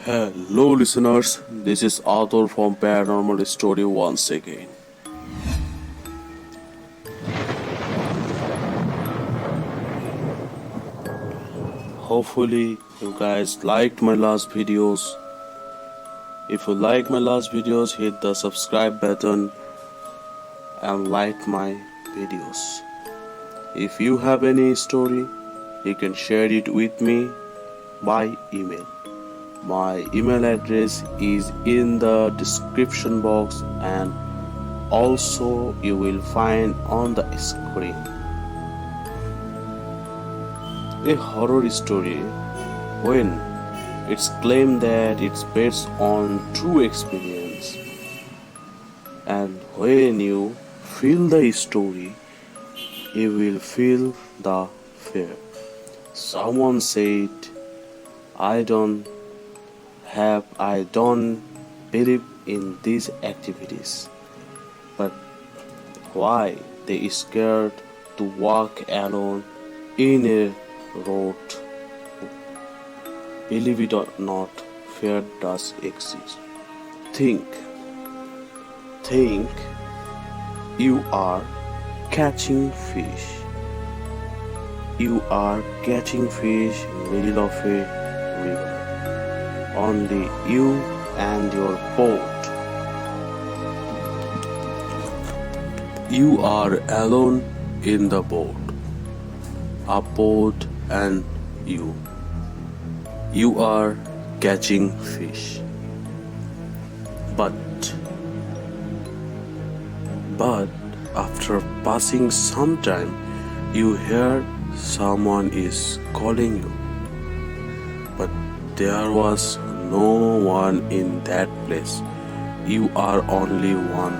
Hello, listeners. This is Arthur from Paranormal Story once again. Hopefully, you guys liked my last videos. If you like my last videos, hit the subscribe button and like my videos. If you have any story, you can share it with me by email. My email address is in the description box and also you will find on the screen. A horror story, when it's claimed that it's based on true experience, and when you feel the story, you will feel the fear. Someone said, I don't believe in these activities, but why they scared to walk alone in a road? Believe it or not, fear does exist. Think, think you are catching fish. You are catching fish in the middle of a river. Only you and your boat. You are alone in the boat. A boat and you. You are catching fish. But after passing some time, you hear someone is calling you. But there was no one in that place. You are only one.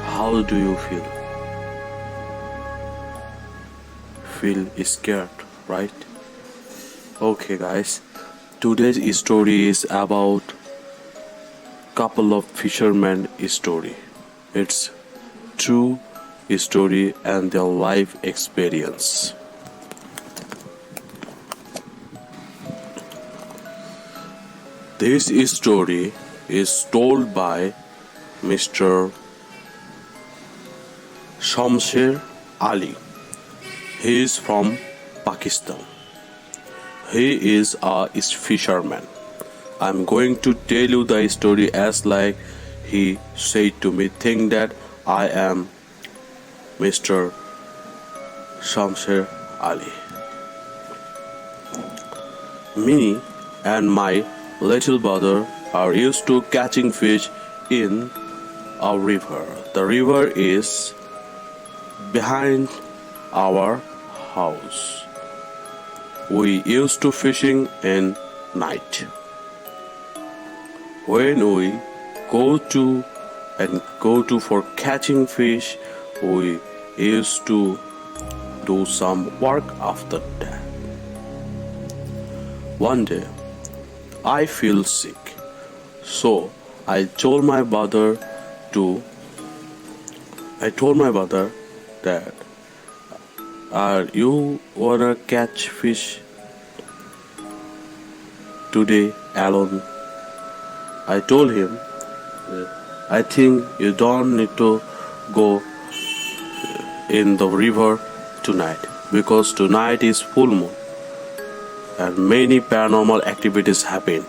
How do you feel? Feel scared, right? Okay guys, today's story is about couple of fishermen story. It's true story and their life experience. This story is told by Mr. Shamsher Ali. He is from Pakistan. He is a fisherman. I'm going to tell you the story as like he said to me. Think that I am Mr. Shamsher Ali. Me and my little brother are used to catching fish in a river. The river is behind our house. We used to fishing in night. When we go to for catching fish, we used to do some work after that. One day, I feel sick, so I told my brother that, are you wanna catch fish today alone? I told him, I think you don't need to go in the river tonight because tonight is full moon and many paranormal activities happen.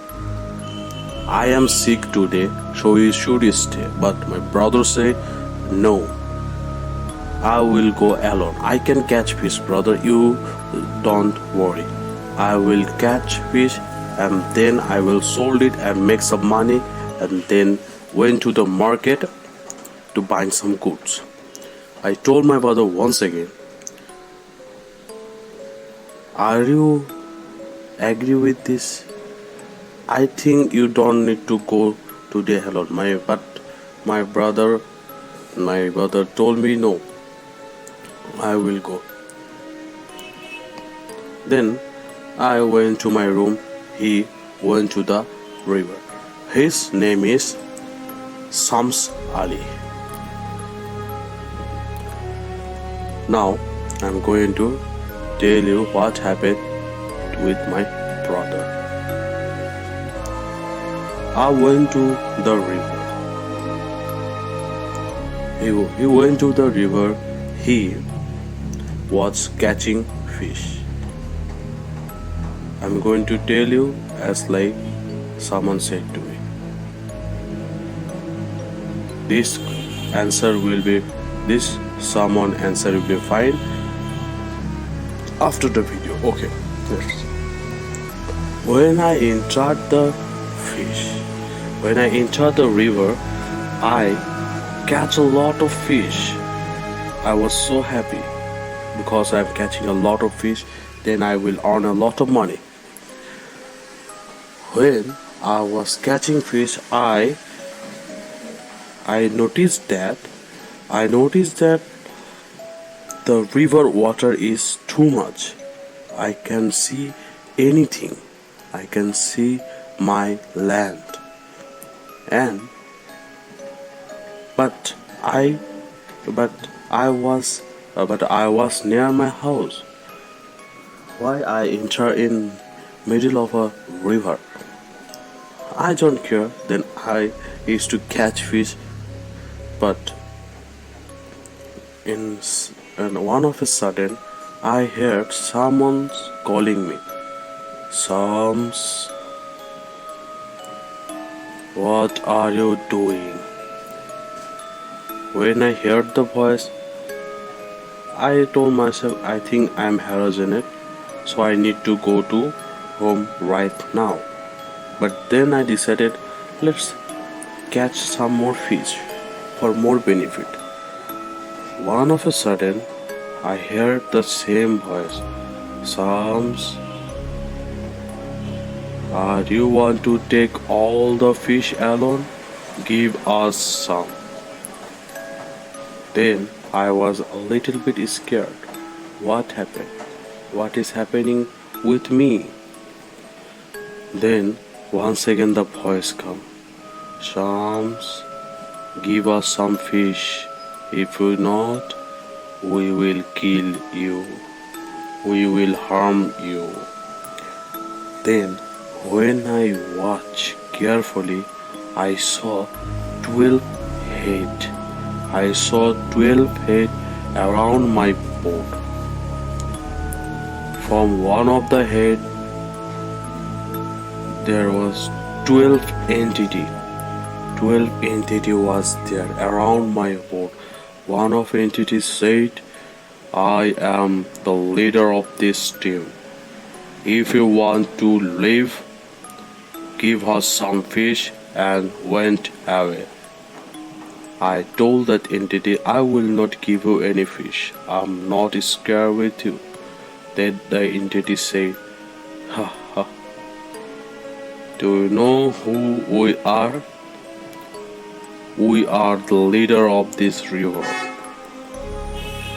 I am sick today, so you should stay. But my brother said, no, I will go alone. I can catch fish, brother. You don't worry. I will catch fish and then I will sold it and make some money and then went to the market to buy some goods. I told my brother once again, are you agree with this? I think you don't need to go today alone. My brother told me no, I will go. Then I went to my room. He went to the river. His name is Shams Ali. Now I'm going to tell you what happened with my brother. I went to the river. He went to the river. He was catching fish. I'm going to tell you as like someone said to me. This someone answer will be fine after the video. Okay. Yes. When I entered the river, I catch a lot of fish. I was so happy because I'm catching a lot of fish, then I will earn a lot of money. When I was catching fish, I noticed that the river water is too much. I can see anything. I can see my land. But I was near my house. Why I enter in middle of a river? I don't care. Then I used to catch fish, but in one of a sudden I heard someone calling me. Psalms, what are you doing? When I heard the voice, I told myself, I think I'm hallucinating, so I need to go to home right now. But then I decided, let's catch some more fish for more benefit. One of a sudden, I heard the same voice. Psalms, do you want to take all the fish alone? Give us some. Then I was a little bit scared. What happened? What is happening with me? Then once again the voice come. Shams, give us some fish. If you not, we will kill you. We will harm you. Then when I watched carefully, I saw 12 head. I saw 12 head around my boat. From one of the head, there was 12 entity. 12 entity was there around my boat. One of entity said, I am the leader of this team. If you want to live, give us some fish, and went away. I told that entity, I will not give you any fish. I'm not scared with you. Then the entity said, ha ha. Do you know who we are? We are the leader of this river.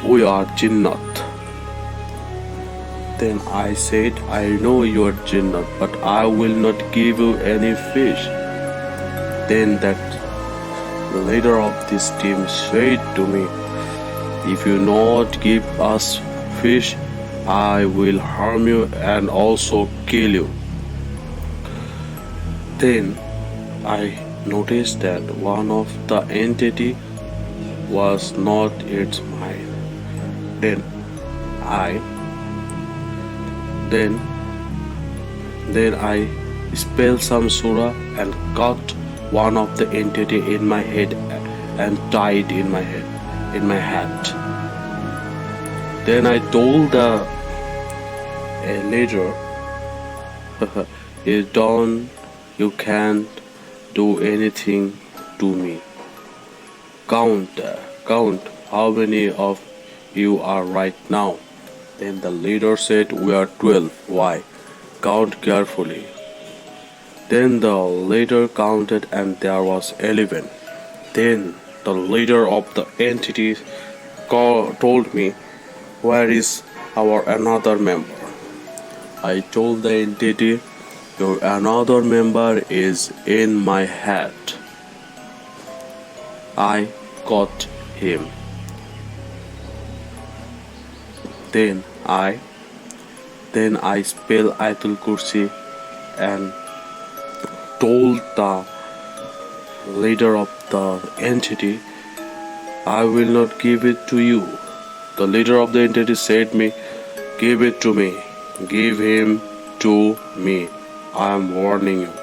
We are Jinnat. Then I said, I know you are Jinnat, but I will not give you any fish. Then that the leader of this team said to me, if you not give us fish, I will harm you and also kill you. Then I noticed that one of the entity was not its mind. Then I spelled some surah and cut one of the entity in my head and tied in my hat. Then I told the leader, you can't do anything to me. Count how many of you are right now. Then the leader said, we are 12. Why? Count carefully. Then the leader counted and there was 11. Then the leader of the entity told me, where is our another member? I told the entity, your another member is in my hat. I caught him. Then Then I spell Ayatul Kursi and told the leader of the entity, I will not give it to you. The leader of the entity said me, give it to me. Give him to me. I am warning you.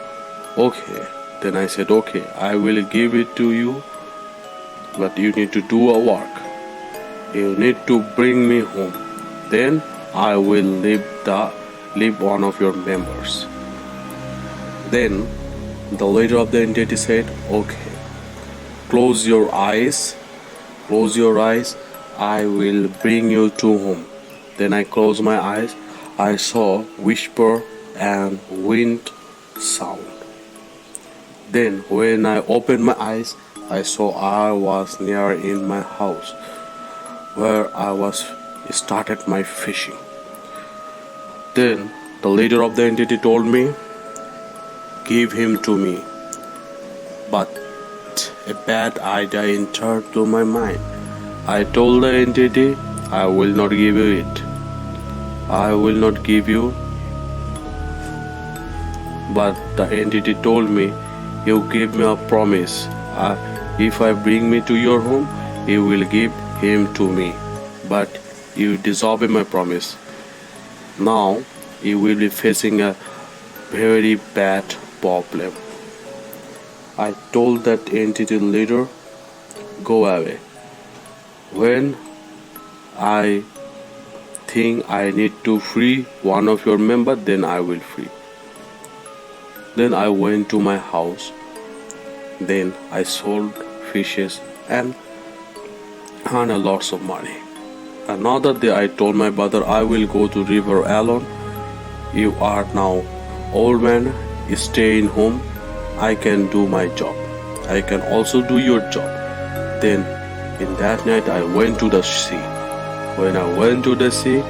Okay. Then I said, okay, I will give it to you, but you need to do a work. You need to bring me home. Then I will leave one of your members. Then the leader of the entity said, okay, close your eyes. Close your eyes. I will bring you to home. Then I closed my eyes. I saw whisper and wind sound. Then when I opened my eyes, I saw I was near in my house where I was started my fishing. Then the leader of the entity told me, give him to me. But a bad idea entered to my mind. I told the entity, I will not give you it. I will not give you. But the entity told me, you give me a promise. If I bring me to your home, you will give him to me. But you disobey my promise. Now you will be facing a very bad problem. I told that entity leader, go away. When I think I need to free one of your members, then I will free. Then I went to my house. Then I sold fishes and earned lots of money. Another day I told my brother, I will go to river alone. You are now old man, stay in home. I can do my job. I can also do your job. Then in that night I went to the sea. When I went to the sea,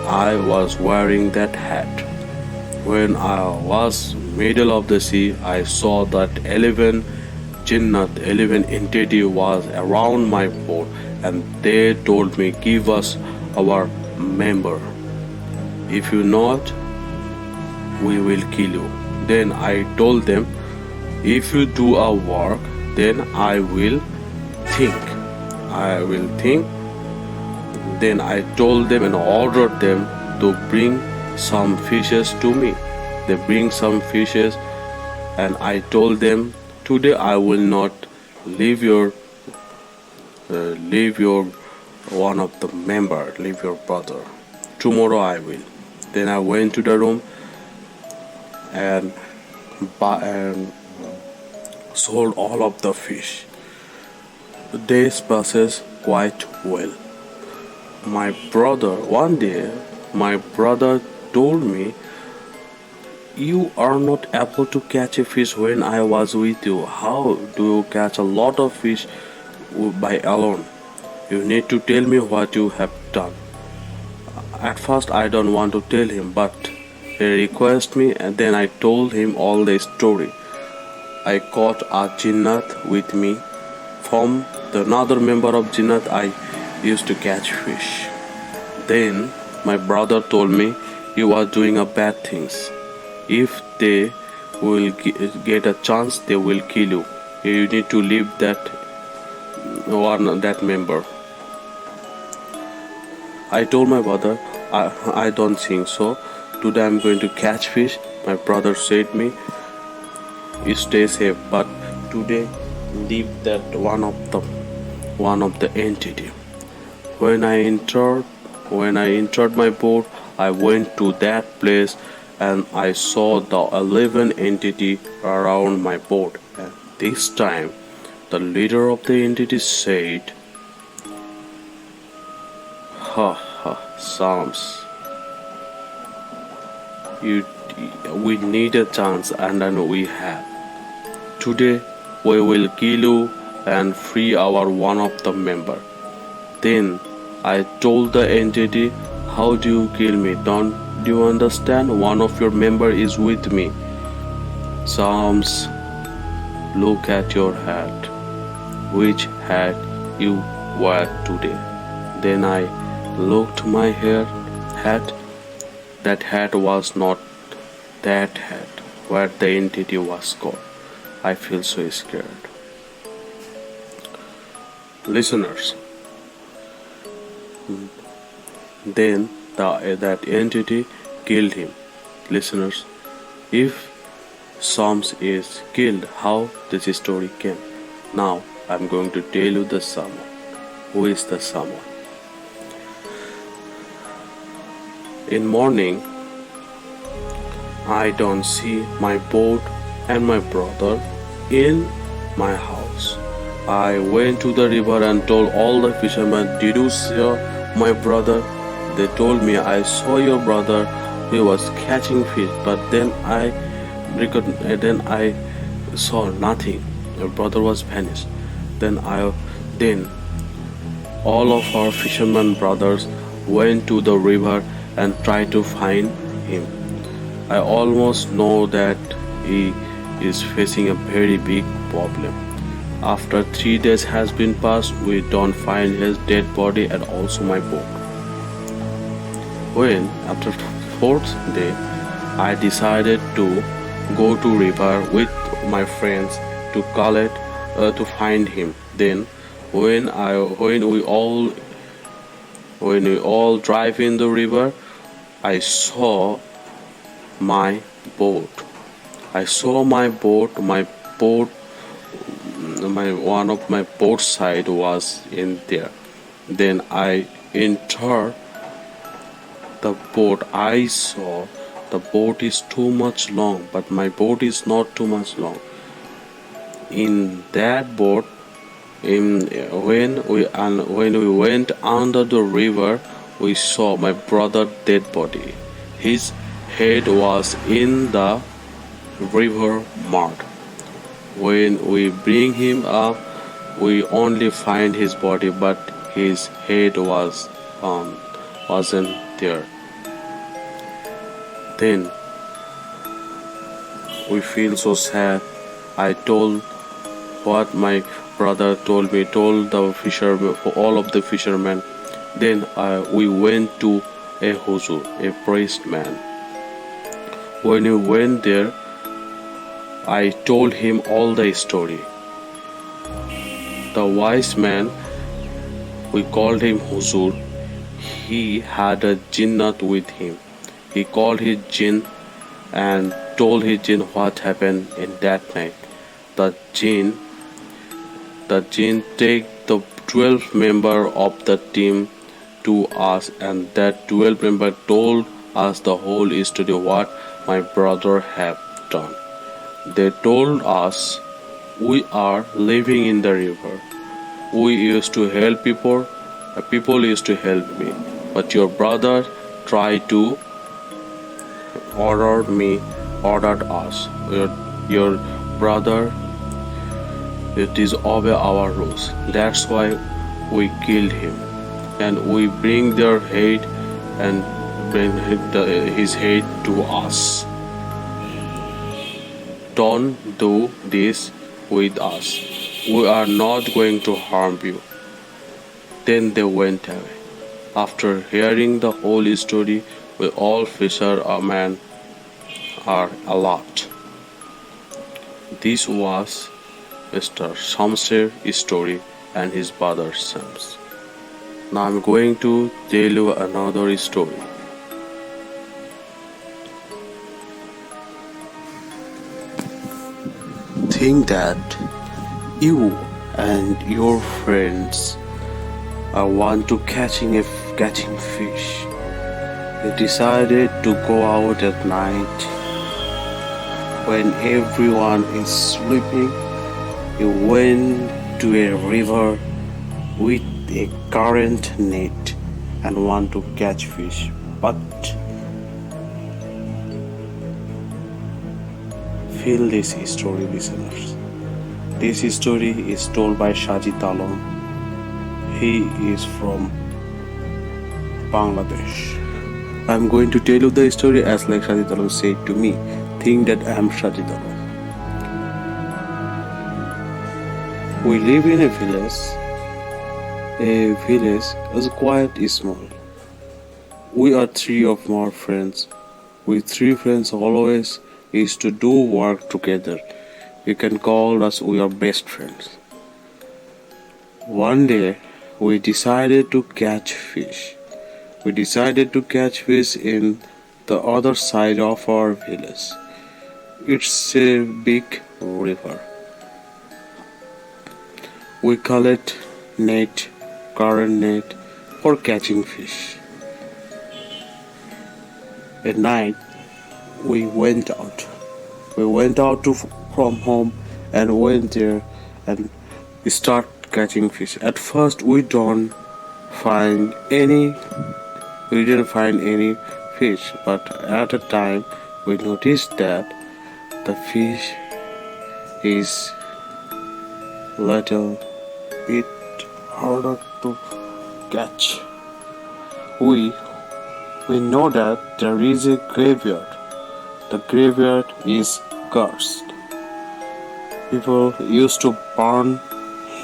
I was wearing that hat. When I was middle of the sea, I saw that 11 Jinnat, 11 entity was around my boat, and they told me, give us our member. If you not, we will kill you. Then I told them, if you do a work, then I will think. I will think. Then I told them and ordered them to bring some fishes to me. They bring some fishes, and I told them, today I will not leave your one of the member, leave your brother. Tomorrow I will. Then I went to the room and sold all of the fish. The days passes quite well. One day, my brother told me, you are not able to catch a fish when I was with you. How do you catch a lot of fish by alone? You need to tell me what you have done. At first I don't want to tell him, but he requested me, and then I told him all the story. I caught a Jinnat with me. From another member of Jinnat I used to catch fish. Then my brother told me, you are doing a bad things. If they will get a chance, they will kill you. You need to leave that member. I told my brother, I don't think so. Today I'm going to catch fish. My brother said me, you stay safe, but today leave that one of the entity. When I entered my boat, I went to that place and I saw the 11 entity around my boat. And this time, the leader of the entity said, ha ha, Psalms. We need a chance, and then we have. Today we will kill you and free our one of the member. Then I told the entity, how do you kill me? Don't you understand? One of your member is with me. Psalms, look at your hat. Which hat you wear today? Then I looked my hat. That hat was not that hat where the entity was caught. I feel so scared. Listeners, then that entity killed him. Listeners, if Psalms is killed, how this story came. Now I'm going to tell you the someone. Who is the someone? In morning, I don't see my boat and my brother in my house. I went to the river and told all the fishermen, "Did you see my brother?" They told me, "I saw your brother. He was catching fish." But then I saw nothing. Your brother was vanished. Then all of our fishermen brothers went to the river and tried to find him. I almost know that he is facing a very big problem. After 3 days has been passed, we don't find his dead body and also my boat. When after fourth day, I decided to go to river with my friends to to find him. Then when we all drive in the river, I saw my boat. I saw my boat. My one of my boat side was in there. Then I entered the boat. I saw the boat is too much long, but my boat is not too much long. In that boat, when we went under the river, we saw my brother dead body. His head was in the river mud. When we bring him up, we only find his body, but his head wasn't there. Then we feel so sad. I told what my brother told me, told the fishermen, all of the fishermen. Then we went to a huzur, a priest man. When we went there, I told him all the story. The wise man, we called him huzur. He had a jinnat with him. He called his jinn and told his jinn what happened in that night. The jinn take the 12 member of the team to us, and that 12 member told us the whole story what my brother have done. They told us we are living in the river. We used to help people. People used to help me. But your brother tried to ordered us. Your brother disobey our rules. That's why we killed him. And we bring their head and bring his head to us. Don't do this with us. We are not going to harm you. Then they went away. After hearing the whole story, we all fishermen are alert. This was Mr. Shamsher's story and his brother Shams. Now I'm going to tell you another story. Think that you and your friends want to catching fish. You decided to go out at night when everyone is sleeping. You went to a river with a current net and want to catch fish, but feel this story, listeners. This story is told by Sajid Alam. He is from Bangladesh. I'm going to tell you the story as like Sajid Alam said to me. Think that I am Sajid Alam. We live in a village. A village is quite small. We are three of our friends We three friends always used to do work together. You can call us we are best friends. One day we decided to catch fish. We decided to catch fish in the other side of our village. It's a big river. We call it net, current net for catching fish. At night we went out. We went out from home and went there and start catching fish. At first we find any didn't find any fish, but at a time we noticed that the fish is little bit harder to catch. We know that there is a graveyard. The graveyard is cursed. People used to burn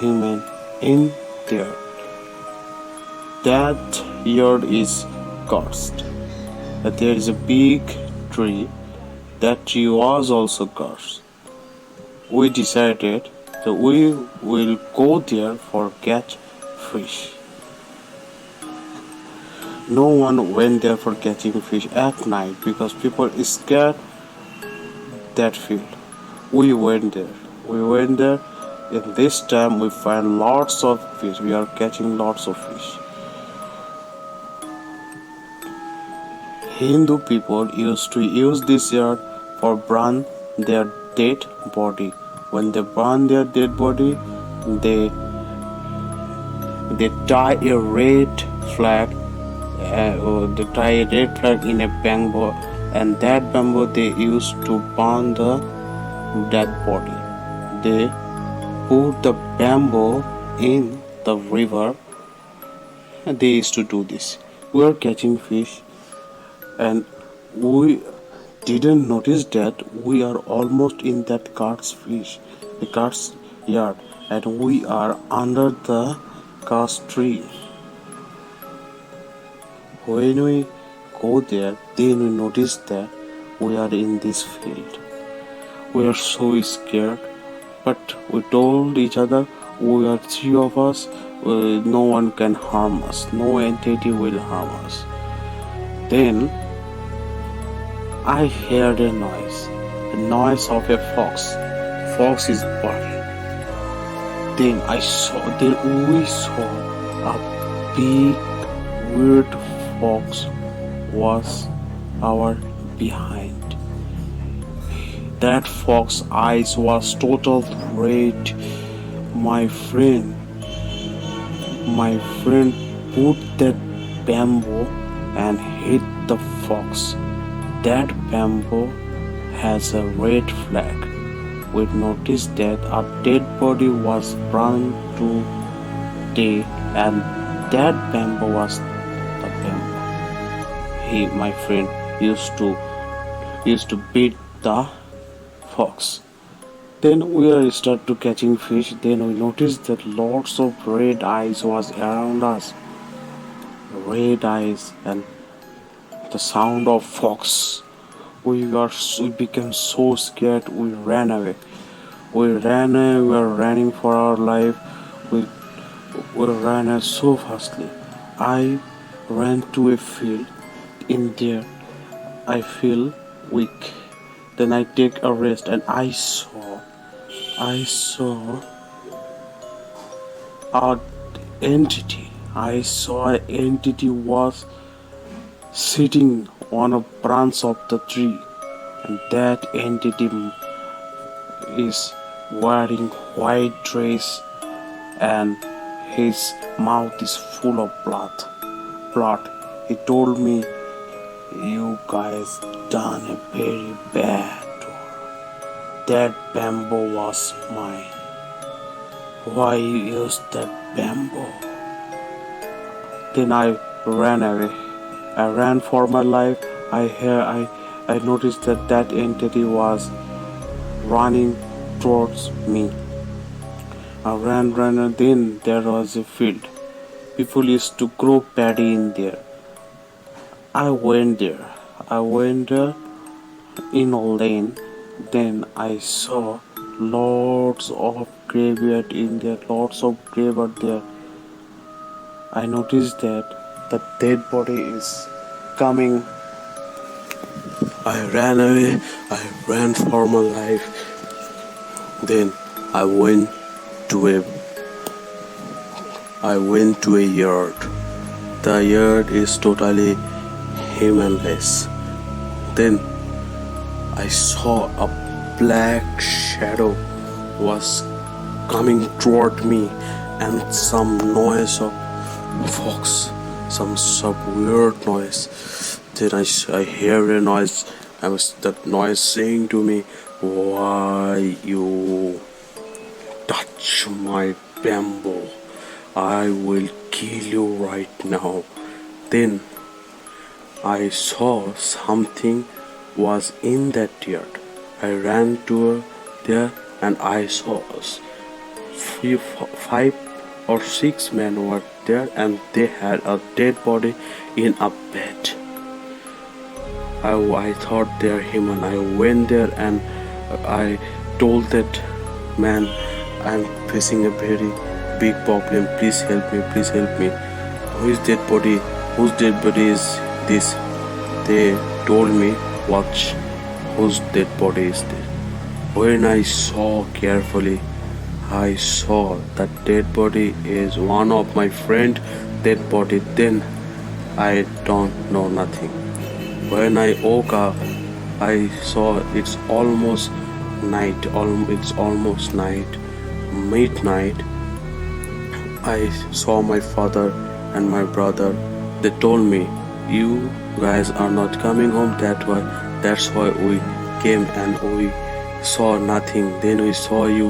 human in there. That yard is cursed. There is a big tree. That tree was also cursed. We decided that we will go there for catch fish. No one went there for catching fish at night because people is scared that field. We went there. In this time we find lots of fish. We are catching lots of fish. Hindu people used to use this yard for burn their dead body. When they burn their dead body, they tie a red flag. They tie a red flag in a bamboo, and that bamboo they used to burn the dead body. They put the bamboo in the river. And they used to do this. We were catching fish, and we didn't notice that we are almost in that the cart's yard, and we are under the cart's tree. When we go there, then we notice that we are in this field. We are so scared, but we told each other we are three of us, no one can harm us, no entity will harm us. Then I heard a noise of a fox. Fox is barking. Then we saw a big weird fox was our behind. That fox eyes was total red. My friend put that bamboo and hit the fox. That bamboo has a red flag. We noticed that a dead body was burned to death, and that bamboo was the bamboo my friend used to beat the fox. Then we start to catching fish. Then we noticed that lots of red eyes was around us. Red eyes and the sound of fox. We became so scared. We ran away. We were running for our life. We ran so fastly. I ran to a field. In there, I feel weak. Then I take a rest, and I saw an entity. I saw an entity was sitting on a branch of the tree, and that entity is wearing white dress, and his mouth is full of blood. He told me, "You guys done a very bad work. That bamboo was mine. Why you used that bamboo?" Then I ran away. I ran for my life. I noticed that entity was running towards me. I ran, and then there was a field. People used to grow paddy in there. I went there. I went there in a lane. Then I saw lots of graveyard in there, lots of graveyard there. I noticed that the dead body is coming. I ran away. I ran for my life. Then I went to a yard. The yard is totally humanless. Then I saw a black shadow was coming toward me, and some noise of fox, some weird noise. Then I hear a noise. That noise saying to me, "Why you touch my bamboo? I will kill you right now." Then I saw something was in that yard. I ran to there and I saw us. 5 or 6 men were there and they had a dead body in a bed. I thought they're human. I went there and I told that man, "I'm facing a very big problem. Please help me. Please help me. Whose dead body is this?" They told me, "Watch, whose dead body is this?" When I saw carefully, I saw that dead body is one of my friend dead body. Then I don't know nothing. When I woke up, I saw it's almost night. It's almost night, midnight. I saw my father and my brother. They told me, "You guys are not coming home. That's why we came and we saw nothing. Then we saw you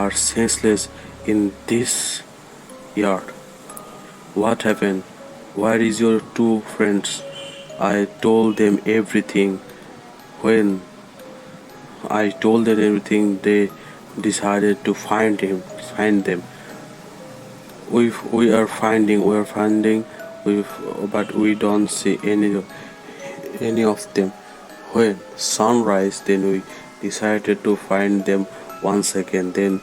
are senseless in this yard. What happened? Where is your 2 friends?" I told them everything. When I told them everything, they decided to find them. We are finding, but we don't see any of them. When sunrise, then we decided to find them once again. Then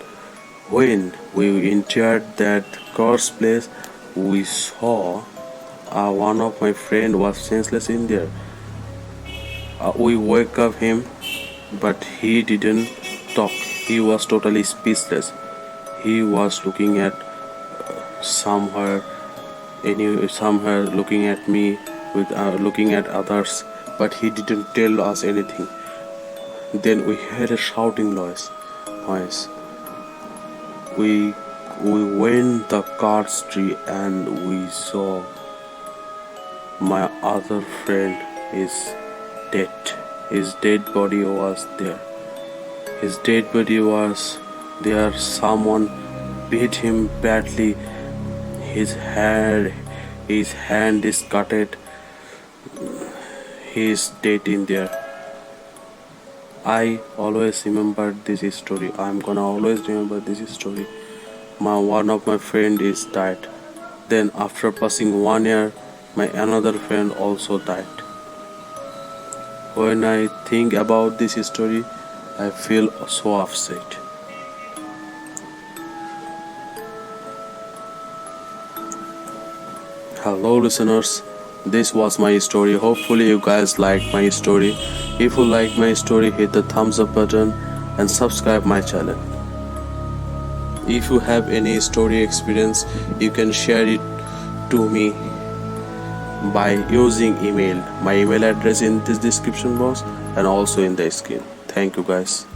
when we entered that cursed place, we saw one of my friend was senseless in there. We woke up him, but he didn't talk. He was totally speechless. He was looking at somewhere, looking at me, with looking at others, but he didn't tell us anything. Then we heard a shouting noise. We went the cards tree and we saw my other friend is dead. His dead body was there. Someone beat him badly. His hand is cutted. He is dead in there. I always remember this story. I'm gonna always remember this story. One of my friend is died. Then after passing 1 year, my another friend also died. When I think about this story, I feel so upset. Hello listeners, this was my story. Hopefully you guys liked my story. If you like my story, hit the thumbs up button and subscribe my channel. If you have any story experience, you can share it to me by using email. My email address in this description box and also in the screen. Thank you guys.